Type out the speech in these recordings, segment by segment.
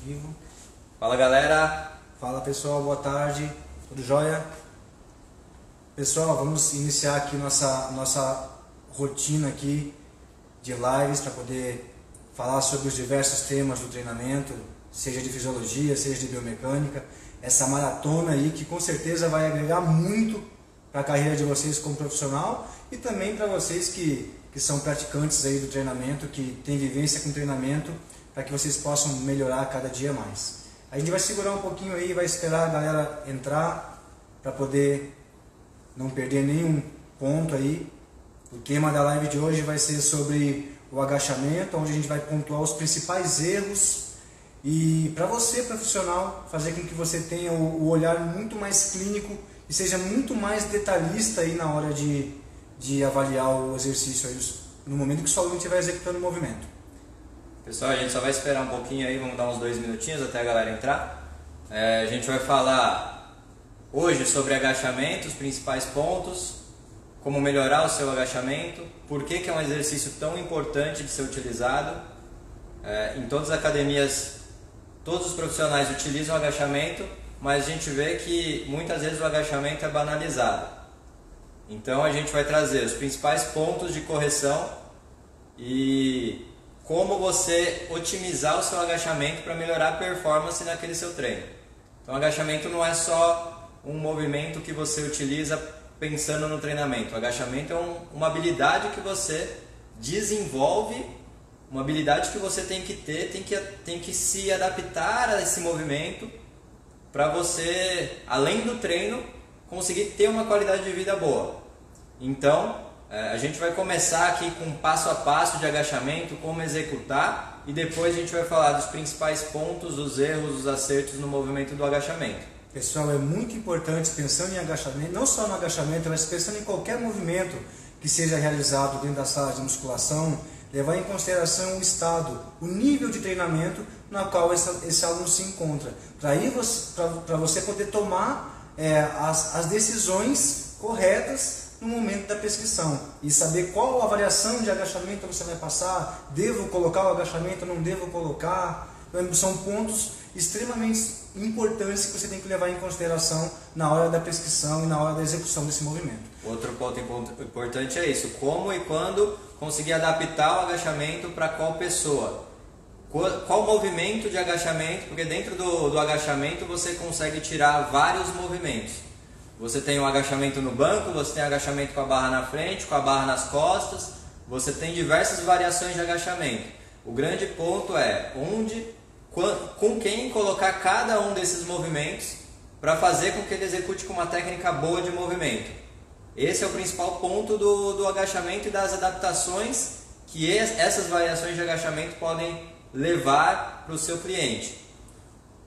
Vivo. Fala galera! Fala pessoal, boa tarde, tudo jóia? Pessoal, vamos iniciar aqui nossa rotina aqui de lives para poder falar sobre os diversos temas do treinamento, seja de fisiologia, seja de biomecânica, essa maratona aí que com certeza vai agregar muito para a carreira de vocês como profissional e também para vocês que são praticantes aí do treinamento, que têm vivência com treinamento, para que vocês possam melhorar cada dia mais. A gente vai segurar um pouquinho aí, vai esperar a galera entrar para poder não perder nenhum ponto aí. O tema da live de hoje vai ser sobre o agachamento, onde a gente vai pontuar os principais erros e para você, profissional, fazer com que você tenha o olhar muito mais clínico e seja muito mais detalhista aí na hora de avaliar o exercício aí, no momento que o seu aluno estiver executando o movimento. Pessoal, a gente só vai esperar um pouquinho aí, vamos dar uns 2 minutinhos até a galera entrar. A gente vai falar hoje sobre agachamento, os principais pontos, como melhorar o seu agachamento, por que é um exercício tão importante de ser utilizado. Em todas as academias, todos os profissionais utilizam o agachamento, mas a gente vê que muitas vezes o agachamento é banalizado. Então a gente vai trazer os principais pontos de correção e como você otimizar o seu agachamento para melhorar a performance naquele seu treino. Então, o agachamento não é só um movimento que você utiliza pensando no treinamento. O agachamento é uma habilidade que você desenvolve, uma habilidade que você tem que ter, tem que se adaptar a esse movimento para você, além do treino, conseguir ter uma qualidade de vida boa. Então, a gente vai começar aqui com um passo a passo de agachamento, como executar, e depois a gente vai falar dos principais pontos, dos erros, dos acertos no movimento do agachamento. Pessoal, é muito importante, pensando em agachamento, não só no agachamento, mas pensando em qualquer movimento que seja realizado dentro da sala de musculação, levar em consideração o estado, o nível de treinamento na qual esse aluno se encontra, para você poder tomar as decisões corretas no momento da prescrição e saber qual a variação de agachamento você vai passar, devo colocar o agachamento, não devo colocar. Então, são pontos extremamente importantes que você tem que levar em consideração na hora da prescrição e na hora da execução desse movimento. Outro ponto importante é isso, como e quando conseguir adaptar o agachamento para qual pessoa. Qual movimento de agachamento, porque dentro do agachamento você consegue tirar vários movimentos. Você tem um agachamento no banco, você tem agachamento com a barra na frente, com a barra nas costas, você tem diversas variações de agachamento. O grande ponto é com quem colocar cada um desses movimentos para fazer com que ele execute com uma técnica boa de movimento. Esse é o principal ponto do agachamento e das adaptações que essas variações de agachamento podem levar para o seu cliente.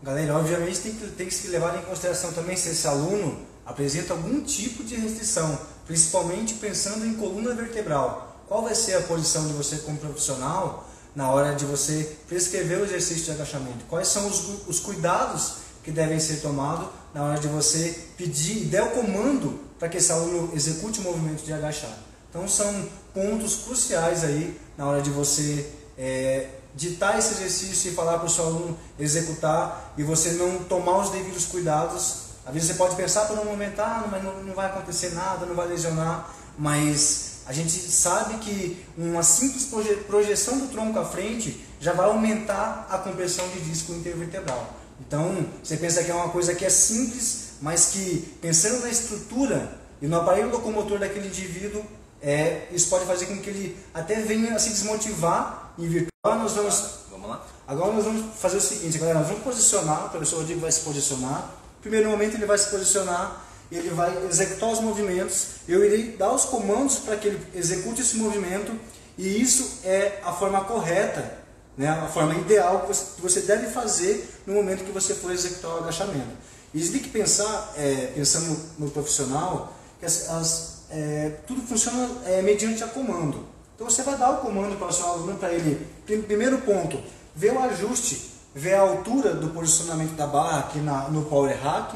Galera, obviamente tem que se levar em consideração também se esse aluno apresenta algum tipo de restrição, principalmente pensando em coluna vertebral. Qual vai ser a posição de você como profissional na hora de você prescrever o exercício de agachamento? Quais são os cuidados que devem ser tomados na hora de você pedir e der o comando para que esse aluno execute o movimento de agachar? Então são pontos cruciais aí na hora de você ditar esse exercício e falar para o seu aluno executar e você não tomar os devidos cuidados. Às vezes você pode pensar por um momento, mas não vai acontecer nada, não vai lesionar, mas a gente sabe que uma simples projeção do tronco à frente já vai aumentar a compressão de disco intervertebral. Então, você pensa que é uma coisa que é simples, mas que pensando na estrutura e no aparelho locomotor daquele indivíduo, isso pode fazer com que ele até venha a se desmotivar em virtude. Vamos lá? Agora nós vamos fazer o seguinte, galera, nós vamos posicionar, o professor Rodrigo vai se posicionar. No primeiro momento ele vai se posicionar, ele vai executar os movimentos, eu irei dar os comandos para que ele execute esse movimento e isso é a forma correta, né, a forma ideal que você deve fazer no momento que você for executar o agachamento. E você tem que pensar, pensando no profissional, que tudo funciona mediante a comando. Então você vai dar o comando para o seu aluno, para ele, primeiro ponto, ver o ajuste, ver a altura do posicionamento da barra aqui no Power Hack.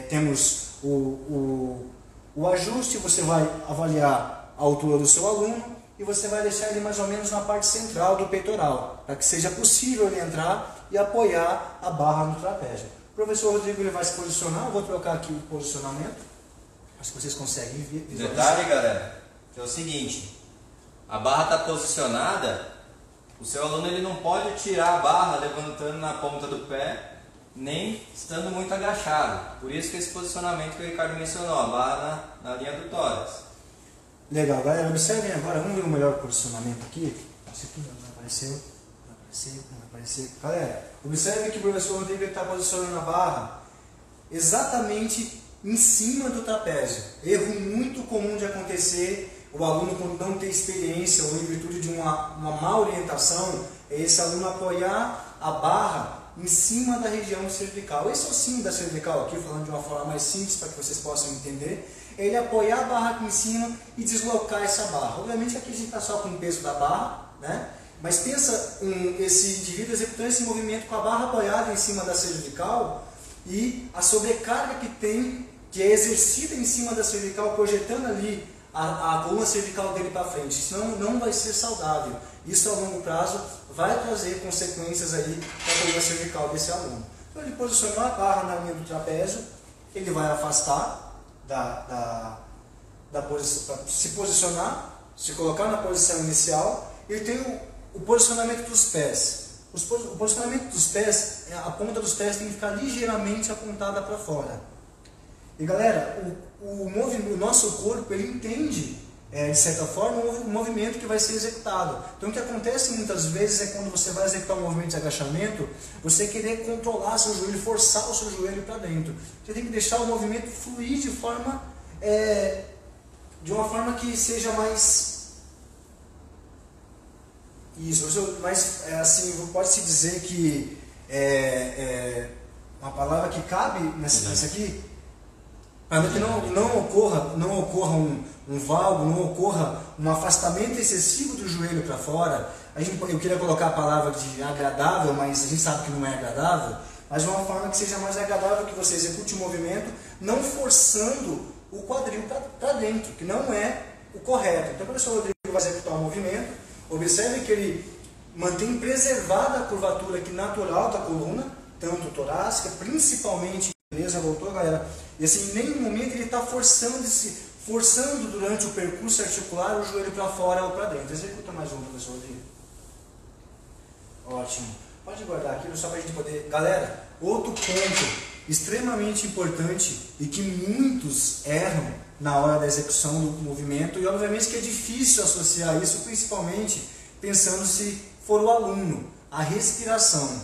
Temos o ajuste, você vai avaliar a altura do seu aluno e você vai deixar ele mais ou menos na parte central do peitoral, para que seja possível ele entrar e apoiar a barra no trapézio. O professor Rodrigo ele vai se posicionar, eu vou trocar aqui o posicionamento, acho que vocês conseguem visualizar. Detalhe, galera, que é o seguinte, a barra está posicionada, o seu aluno ele não pode tirar a barra levantando na ponta do pé, nem estando muito agachado. Por isso que esse posicionamento que o Ricardo mencionou, a barra na linha do tórax. Legal, galera, observem agora, vamos ver o melhor posicionamento aqui. Isso aqui não apareceu, não apareceu. Galera, observem que o professor Rodrigo está posicionando a barra exatamente em cima do trapézio. Erro muito comum de acontecer, o aluno quando não tem experiência ou em virtude de uma má orientação, é esse aluno apoiar a barra em cima da região cervical. Esse é o símbolo da cervical aqui, falando de uma forma mais simples para que vocês possam entender. Ele apoiar a barra aqui em cima e deslocar essa barra. Obviamente aqui a gente está só com o peso da barra, né? Mas pensa esse indivíduo executando esse movimento com a barra apoiada em cima da cervical e a sobrecarga que tem, que é exercida em cima da cervical, projetando ali a coluna cervical dele para frente. Senão não vai ser saudável. Isso a longo prazo vai trazer consequências aí para a coluna cervical desse aluno. Então ele posicionou a barra na linha do trapézio, ele vai afastar da posição, para se posicionar, se colocar na posição inicial. Ele tem o posicionamento dos pés. O posicionamento dos pés, a ponta dos pés tem que ficar ligeiramente apontada para fora. E galera, o nosso corpo ele entende, de certa forma, o movimento que vai ser executado. Então o que acontece muitas vezes é quando você vai executar um movimento de agachamento, você querer controlar seu joelho, forçar o seu joelho para dentro. Você tem que deixar o movimento fluir de uma forma que seja mais... Isso, mas assim, pode-se dizer que uma palavra que cabe nessa aqui, para que não ocorra um valgo, não ocorra um afastamento excessivo do joelho para fora. Eu queria colocar a palavra de agradável, mas a gente sabe que não é agradável, mas de uma forma que seja mais agradável, que você execute o movimento, não forçando o quadril para dentro, que não é o correto. Então o professor Rodrigo vai executar o movimento. Observe que ele mantém preservada a curvatura aqui natural da coluna, tanto torácica, principalmente, beleza, voltou galera? E assim, em nenhum momento ele está forçando durante o percurso articular o joelho para fora ou para dentro. Executa mais um, professor Rodrigo. Ótimo. Pode guardar aquilo só para a gente poder... Galera, outro ponto extremamente importante e que muitos erram na hora da execução do movimento, e obviamente que é difícil associar isso, principalmente pensando se for o aluno, a respiração.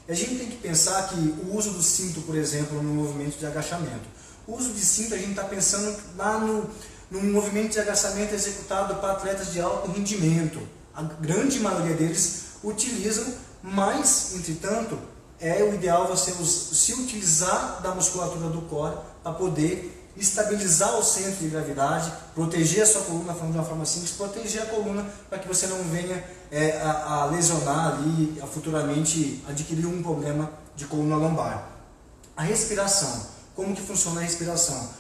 E a gente tem que pensar que o uso do cinto, por exemplo, no movimento de agachamento. O uso de cinto, a gente está pensando lá no movimento de agachamento executado para atletas de alto rendimento. A grande maioria deles utilizam, mas, entretanto, é o ideal você se utilizar da musculatura do core para poder estabilizar o centro de gravidade, proteger a sua coluna, falando de uma forma simples, proteger a coluna para que você não venha a lesionar ali, a futuramente adquirir um problema de coluna lombar. A respiração, como que funciona a respiração?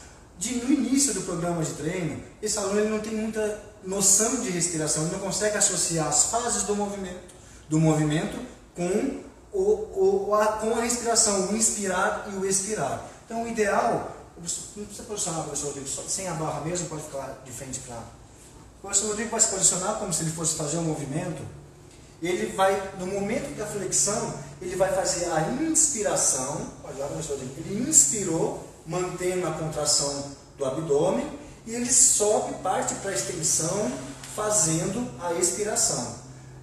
No início do programa de treino, esse aluno ele não tem muita noção de respiração, ele não consegue associar as fases do movimento com a respiração, o inspirar e o expirar. Então o ideal... Não precisa posicionar o professor Rodrigo, sem a barra mesmo, pode ficar de frente para... O professor Rodrigo vai se posicionar como se ele fosse fazer um movimento. Ele vai, no momento da flexão, ele vai fazer a inspiração. Pode olhar, professor Rodrigo. Ele inspirou, mantendo a contração do abdômen, e ele sobe, parte para a extensão, fazendo a expiração.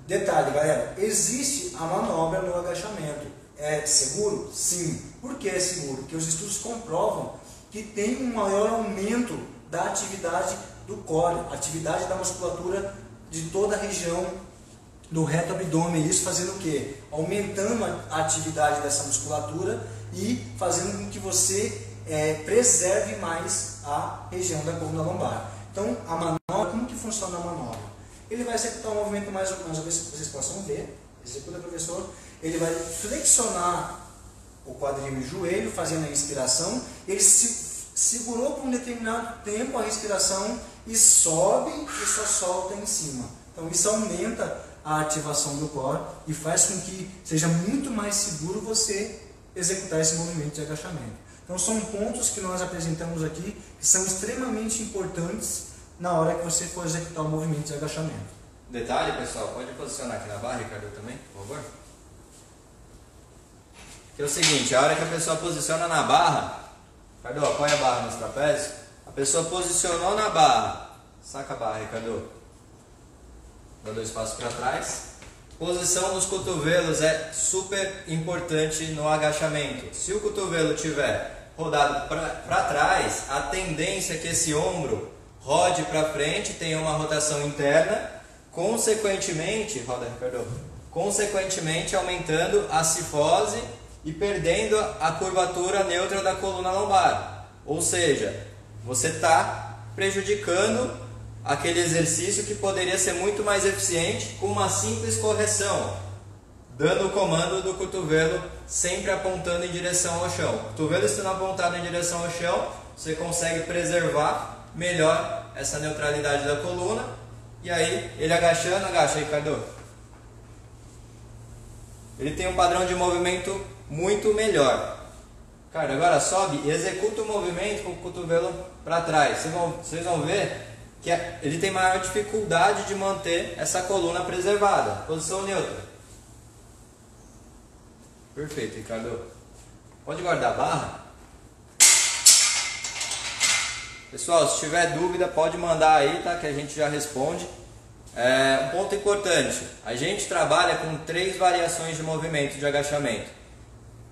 Detalhe, galera, existe a manobra no agachamento. É seguro? Sim. Por que é seguro? Porque os estudos comprovam que tem um maior aumento da atividade do core, atividade da musculatura de toda a região do reto abdômen. Isso fazendo o quê? Aumentando a atividade dessa musculatura e fazendo com que você preserve mais a região da coluna lombar. Então, a manobra, como que funciona a manobra? Ele vai executar um movimento mais ou menos, vocês possam ver. Executa, professor. Ele vai flexionar o quadril e o joelho, fazendo a inspiração. Ele segurou por um determinado tempo a respiração e sobe e só solta em cima. Então isso aumenta a ativação do core e faz com que seja muito mais seguro você executar esse movimento de agachamento. Então são pontos que nós apresentamos aqui que são extremamente importantes na hora que você for executar o movimento de agachamento. Detalhe, pessoal, pode posicionar aqui na barra, Ricardo, também, por favor? Que é o seguinte, a hora que a pessoa posiciona na barra, Ricardo, apoia a barra nos trapézios, a pessoa posicionou na barra, saca a barra, Ricardo, dá 2 passos para trás. Posição dos cotovelos é super importante no agachamento. Se o cotovelo estiver rodado para trás, a tendência é que esse ombro rode para frente, tenha uma rotação interna, consequentemente, roda, Ricardo, consequentemente aumentando a cifose e perdendo a curvatura neutra da coluna lombar. Ou seja, você está prejudicando aquele exercício que poderia ser muito mais eficiente com uma simples correção, dando o comando do cotovelo sempre apontando em direção ao chão. O cotovelo estando apontado em direção ao chão, você consegue preservar melhor essa neutralidade da coluna. E aí, ele agachando, agacha, Ricardo. Ele tem um padrão de movimento muito melhor. Cara, agora sobe e executa o movimento com o cotovelo para trás. Vocês vão ver que ele tem maior dificuldade de manter essa coluna preservada. Posição neutra. Perfeito, Ricardo. Pode guardar a barra. Pessoal, se tiver dúvida, pode mandar aí, tá? Que a gente já responde. Um ponto importante, a gente trabalha com 3 variações de movimento de agachamento.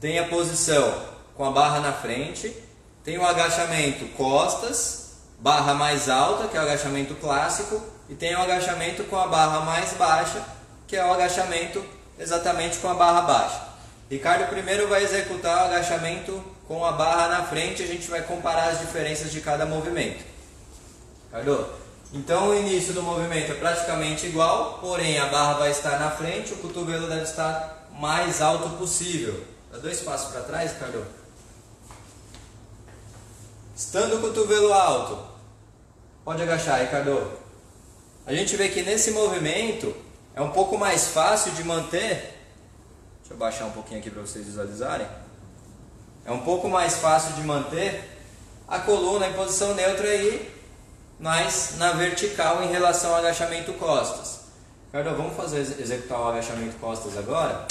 Tem a posição com a barra na frente, tem o agachamento costas, barra mais alta, que é o agachamento clássico, e tem o agachamento com a barra mais baixa, que é o agachamento exatamente com a barra baixa. Ricardo primeiro vai executar o agachamento com a barra na frente, a gente vai comparar as diferenças de cada movimento. Ricardo, então o início do movimento é praticamente igual, porém a barra vai estar na frente, o cotovelo deve estar mais alto possível. Dá 2 passos para trás, Ricardo. Estando o cotovelo alto, pode agachar, Ricardo. A gente vê que nesse movimento é um pouco mais fácil de manter. Deixa eu baixar um pouquinho aqui para vocês visualizarem. É um pouco mais fácil de manter a coluna em posição neutra e mais na vertical em relação ao agachamento costas. Ricardo, vamos executar o agachamento costas agora?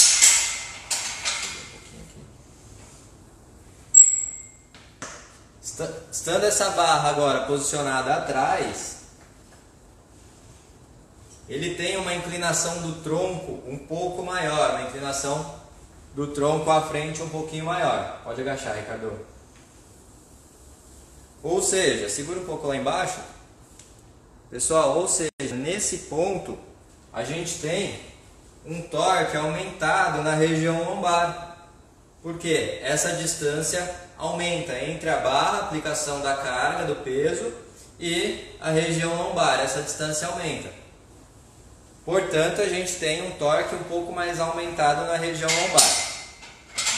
Estando essa barra agora posicionada atrás, ele tem uma inclinação do tronco um pouco maior, uma inclinação do tronco à frente um pouquinho maior. Pode agachar, Ricardo. Ou seja, segura um pouco lá embaixo. Pessoal, ou seja, nesse ponto a gente tem um torque aumentado na região lombar. Porque essa distância aumenta entre a barra, a aplicação da carga, do peso, e a região lombar. Essa distância aumenta. Portanto, a gente tem um torque um pouco mais aumentado na região lombar.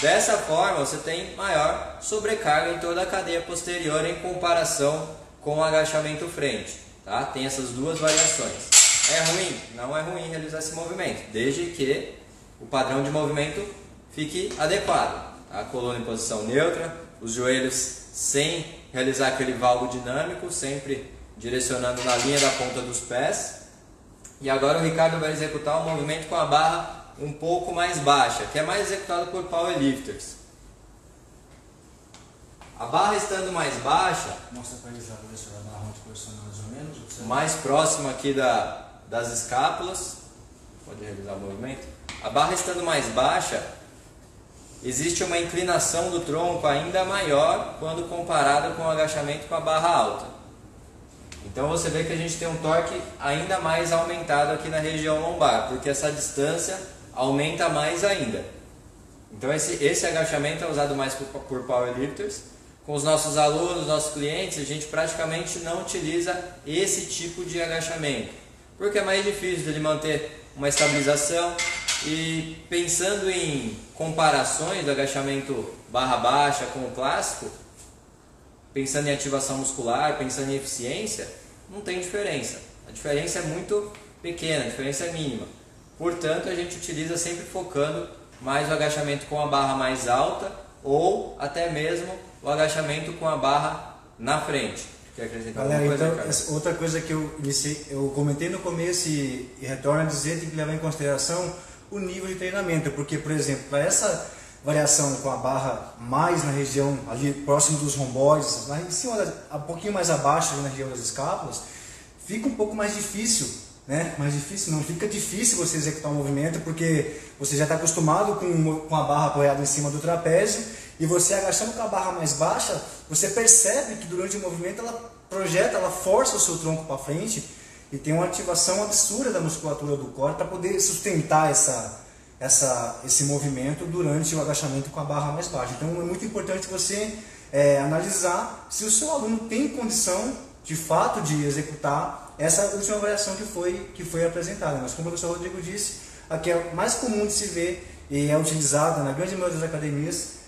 Dessa forma, você tem maior sobrecarga em toda a cadeia posterior em comparação com o agachamento frente. Tá? Tem essas 2 variações. É ruim? Não é ruim realizar esse movimento, desde que o padrão de movimento fique adequado. A coluna em posição neutra, os joelhos sem realizar aquele valgo dinâmico, sempre direcionando na linha da ponta dos pés. E agora o Ricardo vai executar um movimento com a barra um pouco mais baixa, que é mais executado por powerlifters. A barra estando mais baixa, mostra para eles a barra onde posiciona mais ou menos. Mais próximo aqui das escápulas, pode realizar o movimento. A barra estando mais baixa, existe uma inclinação do tronco ainda maior quando comparado com o agachamento com a barra alta. Então você vê que a gente tem um torque ainda mais aumentado aqui na região lombar, porque essa distância aumenta mais ainda. Então esse agachamento é usado mais por powerlifters. Com os nossos alunos, nossos clientes, a gente praticamente não utiliza esse tipo de agachamento, porque é mais difícil de ele manter uma estabilização. E pensando em comparações do agachamento barra baixa com o clássico, pensando em ativação muscular, pensando em eficiência, não tem diferença. A diferença é muito pequena, a diferença é mínima. Portanto, a gente utiliza sempre focando mais o agachamento com a barra mais alta ou até mesmo o agachamento com a barra na frente. Quer acrescentar alguma coisa, então, outra coisa que eu comentei no começo e retorno a dizer, tem que levar em consideração o nível de treinamento, porque, por exemplo, para essa variação com a barra mais na região ali próximo dos romboides, em cima, um pouquinho mais abaixo na região das escápulas, fica um pouco mais difícil, né? Mais difícil, não fica difícil você executar um movimento, porque você já está acostumado com a barra apoiada em cima do trapézio, e você agachando com a barra mais baixa, você percebe que durante o movimento ela projeta, ela força o seu tronco para frente e tem uma ativação absurda da musculatura do core para poder sustentar esse movimento durante o agachamento com a barra mais baixa. Então é muito importante você analisar se o seu aluno tem condição de fato de executar essa última variação que foi apresentada. Mas como o professor Rodrigo disse, a que é mais comum de se ver e é utilizada na grande maioria das academias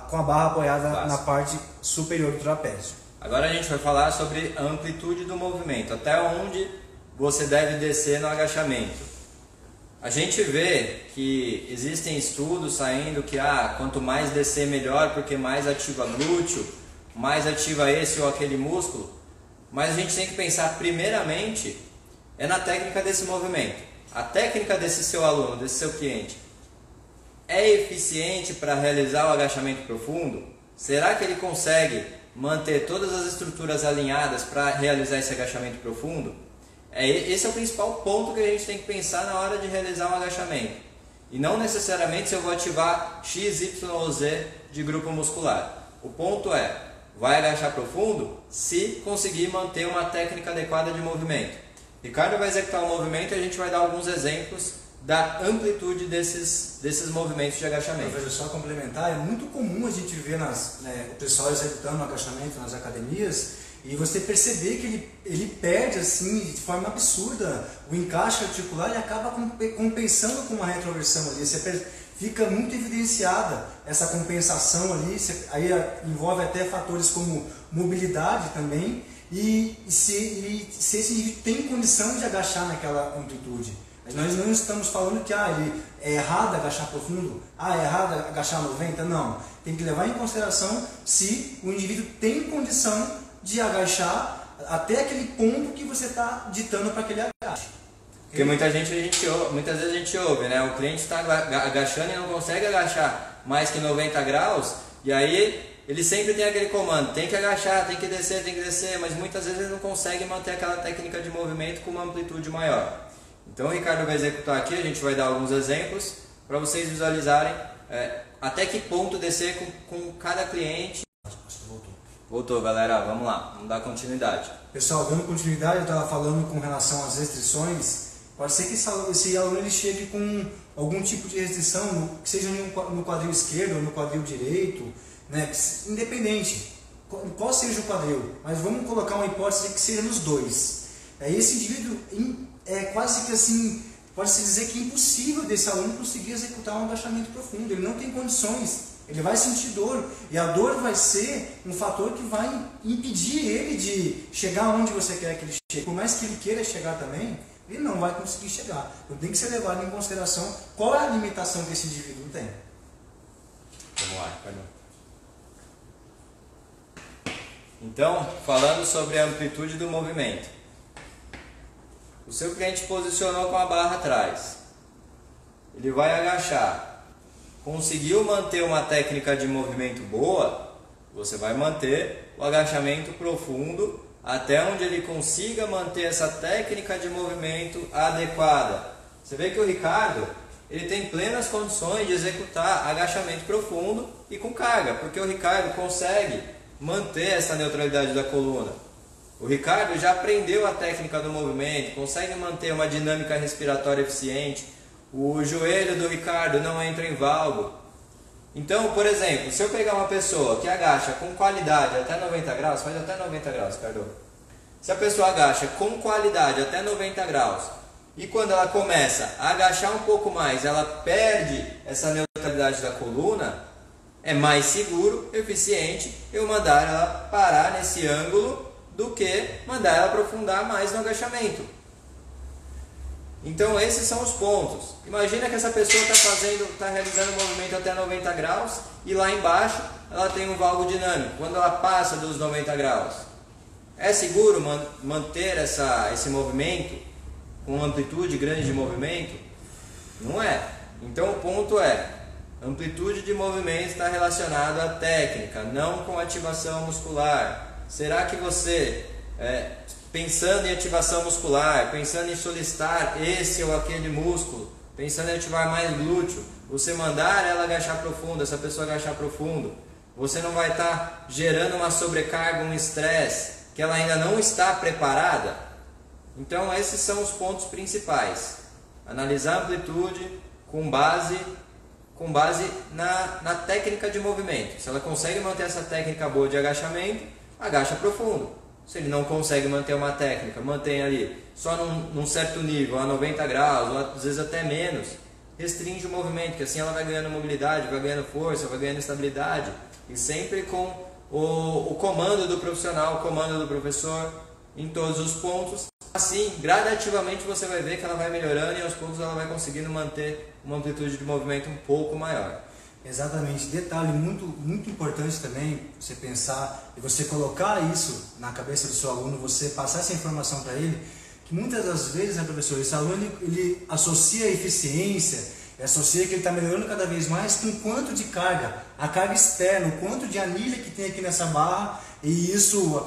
com a barra apoiada na parte superior do trapézio. Agora a gente vai falar sobre a amplitude do movimento, até onde você deve descer no agachamento. A gente vê que existem estudos saindo que quanto mais descer melhor, porque mais ativa glúteo, mais ativa esse ou aquele músculo. Mas a gente tem que pensar primeiramente na técnica desse movimento. A técnica desse seu aluno, desse seu cliente, é eficiente para realizar o agachamento profundo? Será que ele consegue manter todas as estruturas alinhadas para realizar esse agachamento profundo? Esse é o principal ponto que a gente tem que pensar na hora de realizar um agachamento. E não necessariamente se eu vou ativar X, Y ou Z de grupo muscular. O ponto vai agachar profundo se conseguir manter uma técnica adequada de movimento. Ricardo vai executar o movimento e a gente vai dar alguns exemplos da amplitude desses movimentos de agachamento. Professor, só complementar, é muito comum a gente ver o pessoal executando o agachamento nas academias e você perceber que ele perde assim, de forma absurda o encaixe articular e acaba compensando com uma retroversão ali. Você fica muito evidenciada essa compensação ali, aí envolve até fatores como mobilidade também e se esse indivíduo tem condição de agachar naquela amplitude. Nós não estamos falando que ele é errado agachar profundo, é errado agachar 90, não. Tem que levar em consideração se o indivíduo tem condição de agachar até aquele ponto que você está ditando para que ele agache. Porque muitas vezes a gente ouve, né? O cliente está agachando e não consegue agachar mais que 90 graus, e aí ele sempre tem aquele comando, tem que agachar, tem que descer, mas muitas vezes ele não consegue manter aquela técnica de movimento com uma amplitude maior. Então o Ricardo vai executar aqui, a gente vai dar alguns exemplos para vocês visualizarem até que ponto descer com cada cliente. Voltou, galera, vamos lá, vamos dar continuidade. Pessoal, dando continuidade, eu estava falando com relação às restrições. Pode ser que esse aluno ele chegue com algum tipo de restrição, que seja no quadril esquerdo ou no quadril direito, né? Independente qual seja o quadril, mas vamos colocar uma hipótese que seja nos dois. Esse indivíduo quase que assim, pode-se dizer que é impossível desse aluno conseguir executar um agachamento profundo, ele não tem condições, ele vai sentir dor, e a dor vai ser um fator que vai impedir ele de chegar onde você quer que ele chegue. Por mais que ele queira chegar também, ele não vai conseguir chegar. Então tem que ser levado em consideração qual é a limitação que esse indivíduo tem. Vamos lá, Ricardo. Então, falando sobre a amplitude do movimento. O seu cliente posicionou com a barra atrás. Ele vai agachar. Conseguiu manter uma técnica de movimento boa, você vai manter o agachamento profundo até onde ele consiga manter essa técnica de movimento adequada. Você vê que o Ricardo, ele tem plenas condições de executar agachamento profundo e com carga, porque o Ricardo consegue manter essa neutralidade da coluna. O Ricardo já aprendeu a técnica do movimento, consegue manter uma dinâmica respiratória eficiente, o joelho do Ricardo não entra em valgo. Então, por exemplo, se eu pegar uma pessoa que agacha com qualidade até 90 graus, faz até 90 graus, Ricardo. Se a pessoa agacha com qualidade até 90 graus, e quando ela começa a agachar um pouco mais, ela perde essa neutralidade da coluna, é mais seguro, eficiente, eu mandar ela parar nesse ângulo do que mandar ela aprofundar mais no agachamento. Então esses são os pontos. Imagina que essa pessoa está realizando um movimento até 90 graus e lá embaixo ela tem um valgo dinâmico. Quando ela passa dos 90 graus, é seguro manter esse movimento com amplitude grande de movimento? Não é. Então o ponto é, amplitude de movimento está relacionado à técnica, não com ativação muscular. Será que você, pensando em ativação muscular, pensando em solicitar esse ou aquele músculo, pensando em ativar mais glúteo, você mandar ela agachar profundo, essa pessoa agachar profundo, você não vai estar gerando uma sobrecarga, um estresse, que ela ainda não está preparada? Então esses são os pontos principais. Analisar a amplitude com base na técnica de movimento. Se ela consegue manter essa técnica boa de agachamento, agacha profundo. Se ele não consegue manter uma técnica, mantém ali só num certo nível, a 90 graus, ou às vezes até menos, restringe o movimento, que assim ela vai ganhando mobilidade, vai ganhando força, vai ganhando estabilidade, e sempre com o comando do profissional, o comando do professor, em todos os pontos. Assim, gradativamente você vai ver que ela vai melhorando e aos poucos ela vai conseguindo manter uma amplitude de movimento um pouco maior. Exatamente. Detalhe muito importante também, você pensar e você colocar isso na cabeça do seu aluno, você passar essa informação para ele, que muitas das vezes, né, professor, esse aluno ele associa a eficiência, associa que ele está melhorando cada vez mais com o quanto de carga, a carga externa, o quanto de anilha que tem aqui nessa barra, e isso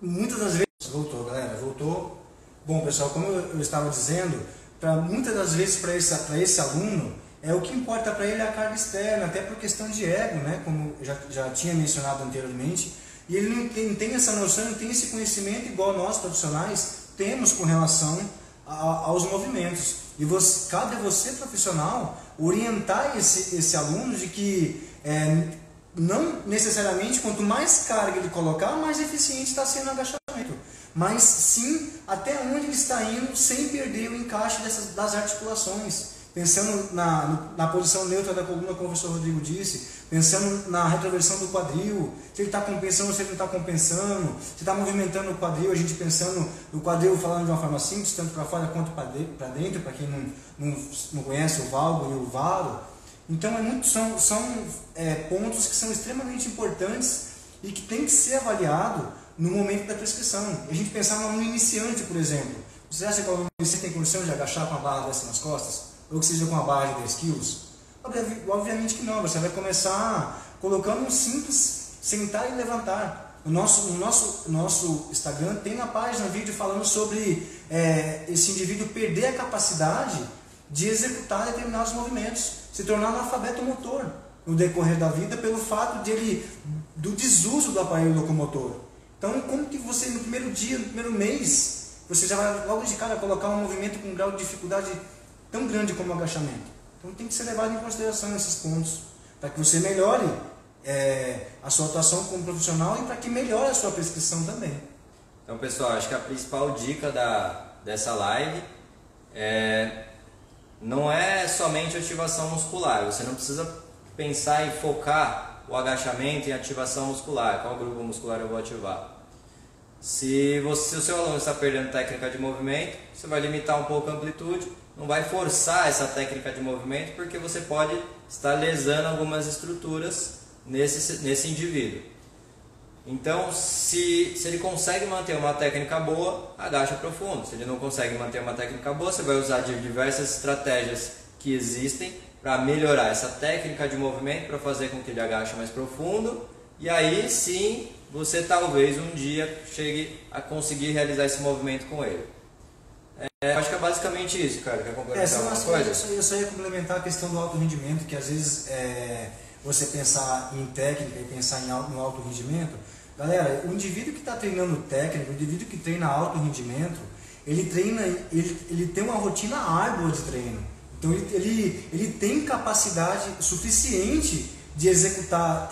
muitas das vezes... Voltou, galera, voltou. Bom, pessoal, como eu estava dizendo, muitas das vezes para esse aluno, o que importa para ele é a carga externa, até por questão de ego, né? Como eu já tinha mencionado anteriormente, e ele não tem essa noção, não tem esse conhecimento igual nós profissionais temos com relação aos movimentos. E cabe a você, profissional, orientar esse aluno de que não necessariamente quanto mais carga ele colocar, mais eficiente está sendo o agachamento, mas sim até onde ele está indo sem perder o encaixe das articulações. Pensando na posição neutra da coluna, como o professor Rodrigo disse, pensando na retroversão do quadril, se ele está compensando ou se ele não está compensando, se está movimentando o quadril, a gente pensando no quadril falando de uma forma simples, tanto para fora quanto para dentro, para quem não conhece o valgo e o varo. Então são pontos que são extremamente importantes e que tem que ser avaliado no momento da prescrição. E a gente pensar no aluno iniciante, por exemplo. Você acha que o aluno iniciante tem condição de agachar com a barra dessa nas costas? Ou que seja com uma barra de 10 quilos? Obviamente que não. Você vai começar colocando um simples sentar e levantar. No nosso Instagram tem na página um vídeo falando sobre esse indivíduo perder a capacidade de executar determinados movimentos, se tornar analfabeto motor no decorrer da vida pelo fato do desuso do aparelho locomotor. Então, como que você no primeiro dia, no primeiro mês, você já vai logo de cara colocar um movimento com um grau de dificuldade tão grande como o agachamento? Então tem que ser levado em consideração esses pontos, para que você melhore a sua atuação como profissional e para que melhore a sua prescrição também. Então, pessoal, acho que a principal dica dessa live não é somente ativação muscular. Você não precisa pensar em focar o agachamento em ativação muscular. Qual grupo muscular eu vou ativar? Se o seu aluno está perdendo técnica de movimento, você vai limitar um pouco a amplitude, não vai forçar essa técnica de movimento, porque você pode estar lesando algumas estruturas nesse indivíduo. Então, se ele consegue manter uma técnica boa, agacha profundo. Se ele não consegue manter uma técnica boa, você vai usar diversas estratégias que existem para melhorar essa técnica de movimento, para fazer com que ele agache mais profundo, e aí sim você talvez um dia chegue a conseguir realizar esse movimento com ele. Acho que é basicamente isso, cara. Quer complementar alguma coisa? Eu só ia complementar a questão do alto rendimento, que às vezes você pensar em técnica e pensar no alto rendimento. Galera, o indivíduo que está treinando técnica, o indivíduo que treina alto rendimento, ele tem uma rotina árdua de treino. Então ele tem capacidade suficiente de executar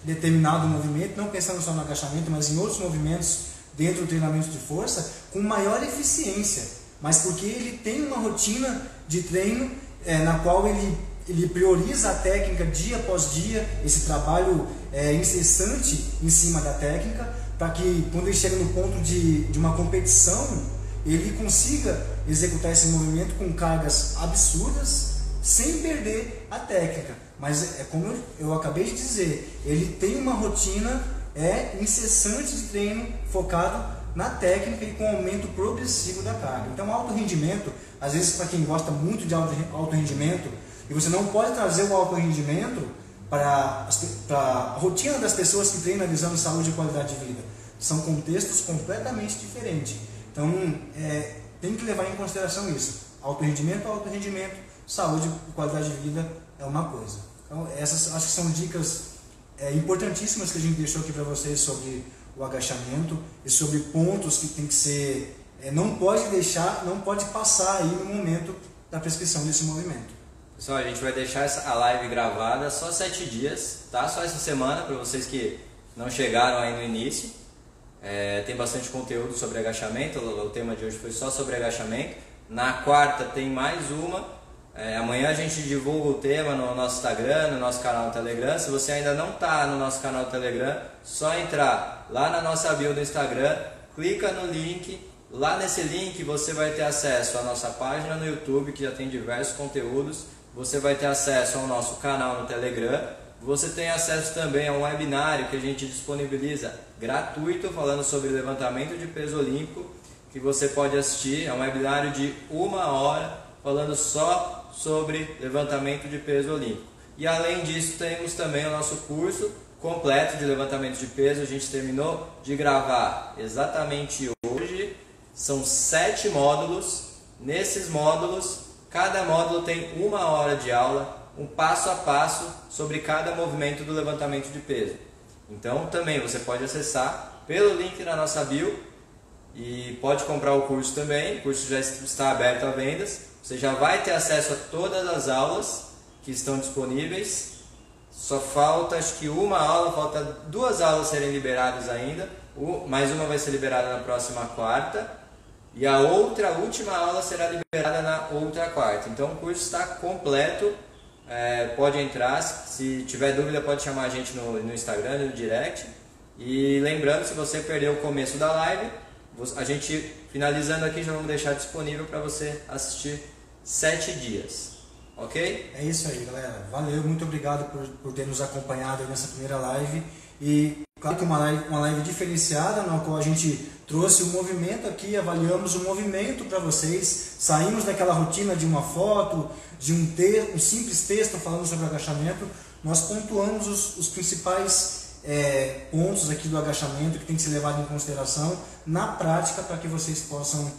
determinado movimento, não pensando só no agachamento, mas em outros movimentos dentro do treinamento de força, com maior eficiência, mas porque ele tem uma rotina de treino na qual ele prioriza a técnica dia após dia, esse trabalho incessante em cima da técnica, para que quando ele chega no ponto de uma competição, ele consiga executar esse movimento com cargas absurdas, sem perder a técnica. Mas é como eu acabei de dizer, ele tem uma rotina incessante de treino focado na técnica e com aumento progressivo da carga. Então, alto rendimento, às vezes para quem gosta muito de alto rendimento, e você não pode trazer o alto rendimento para a rotina das pessoas que treinam visando saúde e qualidade de vida. São contextos completamente diferentes. Então, tem que levar em consideração isso. Alto rendimento, saúde e qualidade de vida é uma coisa. Então, essas acho que são dicas importantíssimas que a gente deixou aqui para vocês sobre o agachamento e sobre pontos que tem que ser, não pode passar aí no momento da prescrição desse movimento. Pessoal, a gente vai deixar a live gravada só 7 dias, tá? Só essa semana, para vocês que não chegaram aí no início. Tem bastante conteúdo sobre agachamento, o tema de hoje foi só sobre agachamento. Na quarta tem mais uma. Amanhã a gente divulga o tema no nosso Instagram, no nosso canal no Telegram. Se você ainda não está no nosso canal do Telegram, só entrar lá na nossa bio do Instagram, clica no link. Lá nesse link você vai ter acesso à nossa página no YouTube, que já tem diversos conteúdos. Você vai ter acesso ao nosso canal no Telegram. Você tem acesso também a um webinário que a gente disponibiliza gratuito, falando sobre levantamento de peso olímpico, que você pode assistir. É um webinário de 1 hora, falando só sobre levantamento de peso olímpico. E além disso, temos também o nosso curso completo de levantamento de peso. A gente terminou de gravar exatamente hoje. São 7 módulos. Nesses módulos, cada módulo tem 1 hora de aula, um passo a passo sobre cada movimento do levantamento de peso. Então também você pode acessar pelo link na nossa bio e pode comprar o curso também. O curso já está aberto a vendas. Você já vai ter acesso a todas as aulas que estão disponíveis. Só falta, acho que uma aula, falta 2 aulas serem liberadas ainda. Mais uma vai ser liberada na próxima quarta. E a última aula será liberada na outra quarta. Então o curso está completo. Pode entrar, se tiver dúvida pode chamar a gente no Instagram, no direct. E lembrando, se você perdeu o começo da live, a gente finalizando aqui já vamos deixar disponível para você assistir 7 dias, ok? É isso aí, galera. Valeu, muito obrigado por ter nos acompanhado nessa primeira live. E claro que uma live diferenciada, na qual a gente trouxe o movimento aqui, avaliamos o movimento para vocês, saímos daquela rotina de uma foto, de um simples texto falando sobre agachamento. Nós pontuamos os principais pontos aqui do agachamento que tem que ser levado em consideração na prática, para que vocês possam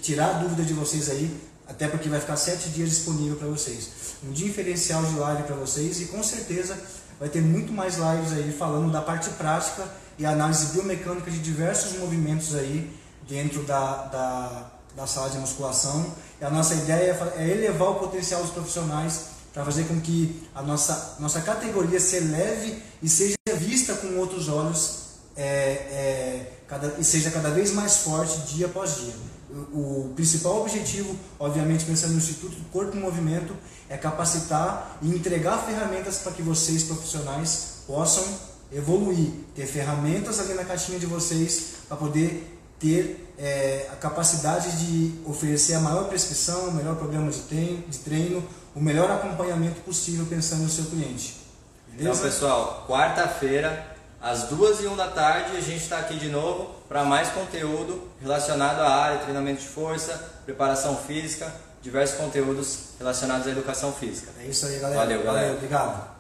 tirar a dúvida de vocês aí, até porque vai ficar 7 dias disponível para vocês. Um diferencial de live para vocês, e com certeza vai ter muito mais lives aí falando da parte prática e análise biomecânica de diversos movimentos aí dentro da sala de musculação. E a nossa ideia é elevar o potencial dos profissionais para fazer com que a nossa categoria se eleve e seja vista com outros olhos e seja cada vez mais forte dia após dia. O principal objetivo, obviamente pensando no Instituto do Corpo em Movimento, é capacitar e entregar ferramentas para que vocês profissionais possam evoluir, ter ferramentas ali na caixinha de vocês para poder ter a capacidade de oferecer a maior prescrição, o melhor programa de treino, o melhor acompanhamento possível pensando no seu cliente. Beleza? Então pessoal, quarta-feira às 2h01 da tarde a gente está aqui de novo para mais conteúdo relacionado à área, treinamento de força, preparação física, diversos conteúdos relacionados à educação física. É isso aí, galera. Valeu, galera. Obrigado.